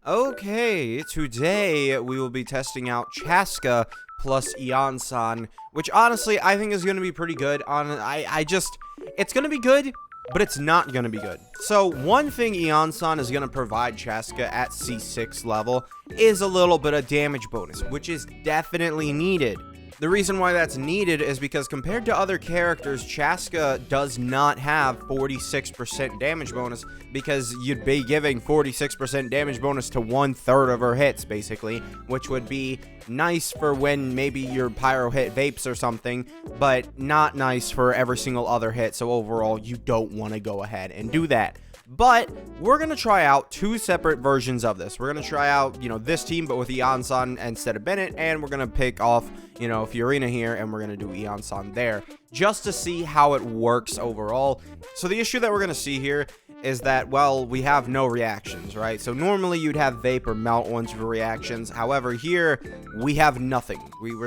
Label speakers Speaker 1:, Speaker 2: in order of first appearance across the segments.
Speaker 1: Okay, today we will be testing out Chasca plus Iansan, which honestly I think is going to be pretty good. It's going to be good, but it's not going to be good. So one thing Iansan is going to provide Chasca at C6 level is a little bit of damage bonus, which is definitely needed. The reason why that's needed is because compared to other characters, Chasca does not have 46% damage bonus, because you'd be giving 46% damage bonus to 1/3 of her hits, basically, which would be nice for when maybe your pyro hit vapes or something, but not nice for every single other hit. So overall, you don't want to go ahead and do that. But we're going to try out two separate versions of this. We're going to try out, this team, but with Iansan instead of Bennett. And we're going to pick off, Furina here, and we're going to do Iansan there, just to see how it works overall. So the issue that we're going to see here is that, well, we have no reactions, right? So normally you'd have vape or melt ones for reactions. However, here we have nothing.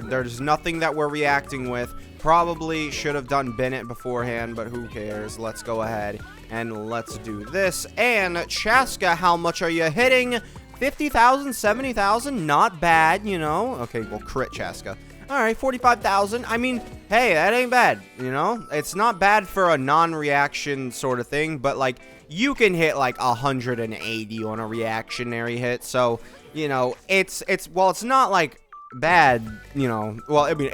Speaker 1: There's nothing that we're reacting with. Probably should have done Bennett beforehand, but who cares? Let's go ahead and let's do this. And Chasca, how much are you hitting? 50,000, 70,000, not bad, Okay, well, crit Chasca. All right, 45,000. I mean, hey, that ain't bad, It's not bad for a non-reaction sort of thing, but, like, you can hit, like, 180 on a reactionary hit. So, it's not, like, bad, Well, I mean,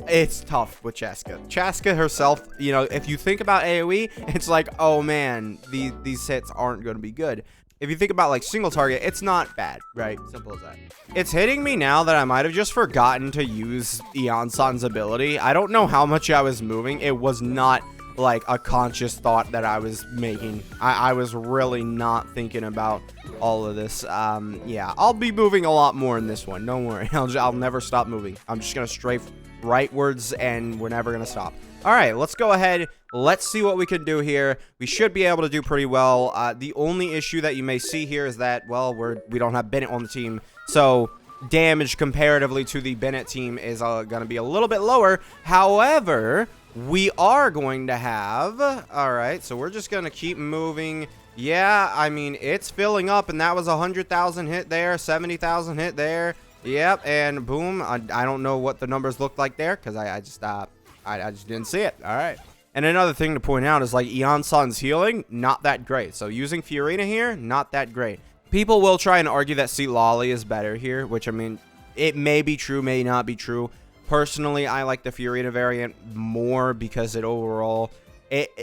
Speaker 1: it's tough with Chasca. Chasca herself, if you think about AoE, it's like, oh man, these hits aren't going to be good. If you think about like single target, it's not bad, right? Simple as that. It's hitting me now that I might have just forgotten to use Iansan's ability. I don't know how much I was moving. It was not like a conscious thought that I was making. I was really not thinking about all of this. Yeah, I'll be moving a lot more in this one. Don't worry. I'll never stop moving. I'm just going to strafe rightwards, and we're never going to stop. All right, let's go ahead. Let's see what we can do here. We should be able to do pretty well. The only issue that you may see here is that, well, we don't have Bennett on the team. So damage comparatively to the Bennett team is going to be a little bit lower. However, we are going to have... All right, so we're just going to keep moving. Yeah, I mean, it's filling up, and that was 100,000 hit there, 70,000 hit there. Yep, and boom. I don't know what the numbers look like there, because I just didn't see it. All right. And another thing to point out is, like, Iansan's healing, not that great. So using Furina here, not that great. People will try and argue that Lolly is better here, which, I mean, it may be true, may not be true. Personally, I like the Furina variant more because it overall...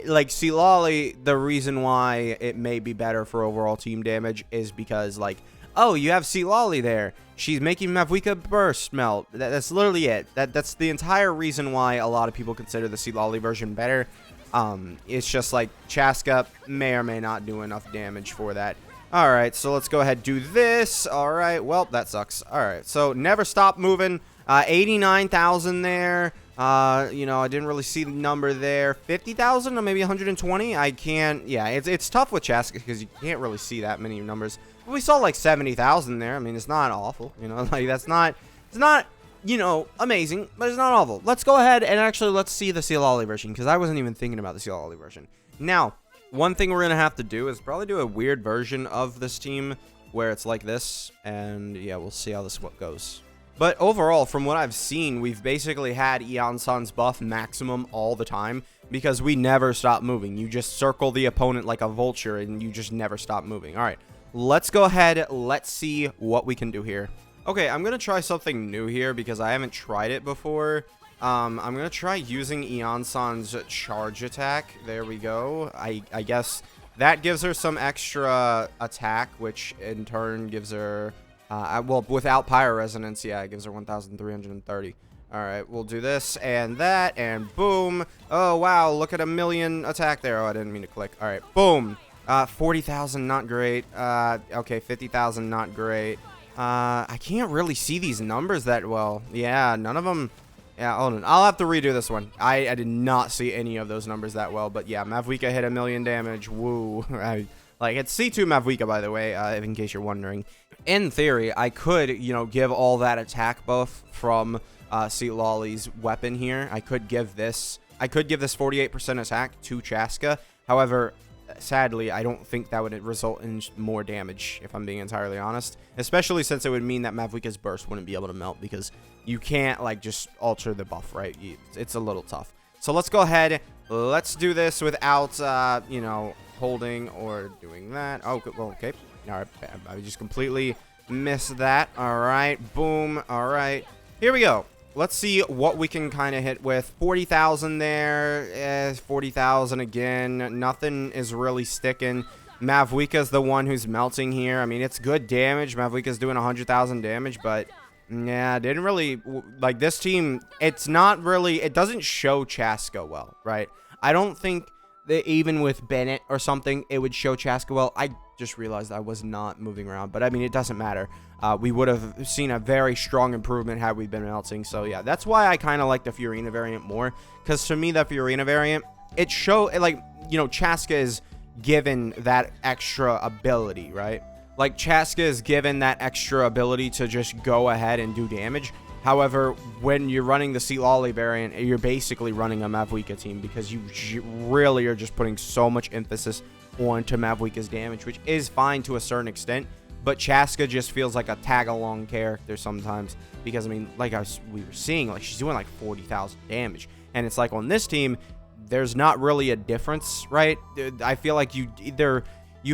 Speaker 1: like, Lolly, the reason why it may be better for overall team damage is because, like, oh, you have Lolly there. She's making Mavwika burst melt. That's literally it. That's the entire reason why a lot of people consider the Lolly version better. It's just like Chasca may or may not do enough damage for that. All right, so let's go ahead and do this. All right, well, that sucks. All right, so never stop moving. 89,000 there. I didn't really see the number there. 50,000 or maybe 120. I can't. Yeah, it's tough with Chasca because you can't really see that many numbers. But we saw like 70,000 there. I mean, it's not awful. Like it's not, amazing, but it's not awful. Let's go ahead and actually let's see the Lolly version because I wasn't even thinking about the Lolly version. Now, one thing we're gonna have to do is probably do a weird version of this team where it's like this, and yeah, we'll see how this goes. But overall, from what I've seen, we've basically had Iansan's buff maximum all the time because we never stop moving. You just circle the opponent like a vulture and you just never stop moving. All right, let's go ahead. Let's see what we can do here. Okay, I'm going to try something new here because I haven't tried it before. I'm going to try using Iansan's charge attack. There we go. I guess that gives her some extra attack, which in turn gives her... well, without Pyro Resonance, yeah, it gives her 1,330. All right, we'll do this and that, and boom. Oh, wow, look at a million attack there. Oh, I didn't mean to click. All right, boom. 40,000, not great. Okay, 50,000, not great. I can't really see these numbers that well. Yeah, none of them. Yeah, hold on. I'll have to redo this one. I did not see any of those numbers that well, but yeah, Mavwika hit 1 million damage. Woo. Like, it's C2 Mavwika, by the way, in case you're wondering. In theory, I could, give all that attack buff from Lolly's weapon here. I could give this 48% attack to Chasca. However, sadly, I don't think that would result in more damage, if I'm being entirely honest. Especially since it would mean that Mavuika's burst wouldn't be able to melt, because you can't, like, just alter the buff, right? It's a little tough. So let's go ahead. Let's do this without, you know, holding or doing that. Oh, well, okay. All right. I just completely missed that. All right. Boom. All right. Here we go. Let's see what we can kind of hit with. 40,000 there. 40,000 again. Nothing is really sticking. Mavuika's the one who's melting here. I mean, it's good damage. Mavuika's doing 100,000 damage, but yeah, didn't really, like, this team, it's not really, it doesn't show Chasca well, right? I don't think that even with Bennett or something, it would show Chasca well. I just realized I was not moving around, but I mean, it doesn't matter. We would have seen a very strong improvement had we been melting. So yeah, that's why I kind of like the Furina variant more, because to me, the Furina variant, it like, you know, Chasca is given that extra ability, right? Like, Chasca is given that extra ability to just go ahead and do damage. However, when you're running the Sealolly variant, you're basically running a Mavuika team, because you really are just putting so much emphasis onto Mavuika's damage, which is fine to a certain extent. But Chasca just feels like a tag-along character sometimes, because, I mean, like we were seeing, like, she's doing like 40,000 damage. And it's like, on this team, there's not really a difference, right? I feel like you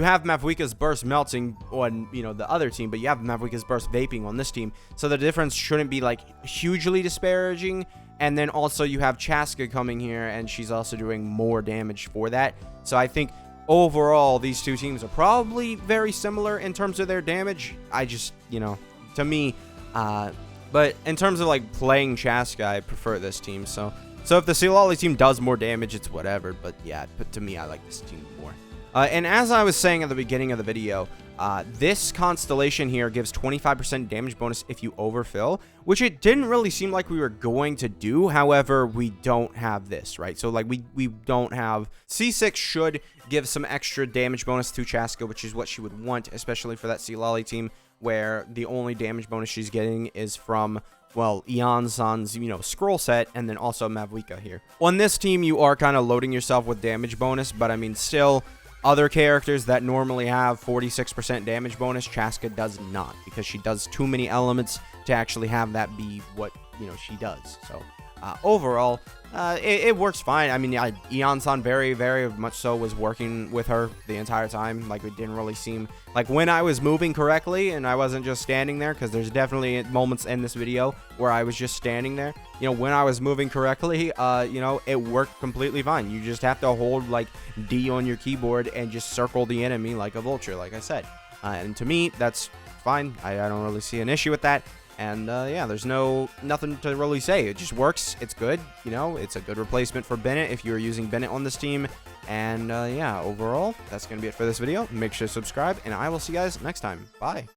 Speaker 1: have Mavuika's burst melting on, you know, the other team, but you have Mavuika's burst vaping on this team. So the difference shouldn't be, like, hugely disparaging. And then also you have Chasca coming here, and she's also doing more damage for that. So I think overall, these two teams are probably very similar in terms of their damage. I just, you know, to me, but in terms of, like, playing Chasca, I prefer this team. So if the Sealolly team does more damage, it's whatever. But yeah, but to me, I like this team more. And as I was saying at the beginning of the video, this constellation here gives 25% damage bonus if you overfill, which it didn't really seem like we were going to do. However, we don't have this, right? So, like, we don't have... C6 should give some extra damage bonus to Chasca, which is what she would want, especially for that Sealolly team, where the only damage bonus she's getting is from, well, Iansan's, you know, scroll set, and then also Mavuika here. On this team, you are kind of loading yourself with damage bonus, but I mean, still... Other characters that normally have 46% damage bonus, Chasca does not, because she does too many elements to actually have that be what, you know, she does. So overall, it works fine. I mean, Iansan very, very much so was working with her the entire time. Like, it didn't really seem like when I was moving correctly and I wasn't just standing there, because there's definitely moments in this video where I was just standing there. You know, when I was moving correctly, you know, it worked completely fine. You just have to hold, like, D on your keyboard and just circle the enemy like a vulture, like I said. And to me, that's fine. I don't really see an issue with that. And yeah, there's nothing to really say. It just works. It's good. You know, it's a good replacement for Bennett if you're using Bennett on this team. And yeah, overall, that's going to be it for this video. Make sure to subscribe, and I will see you guys next time. Bye.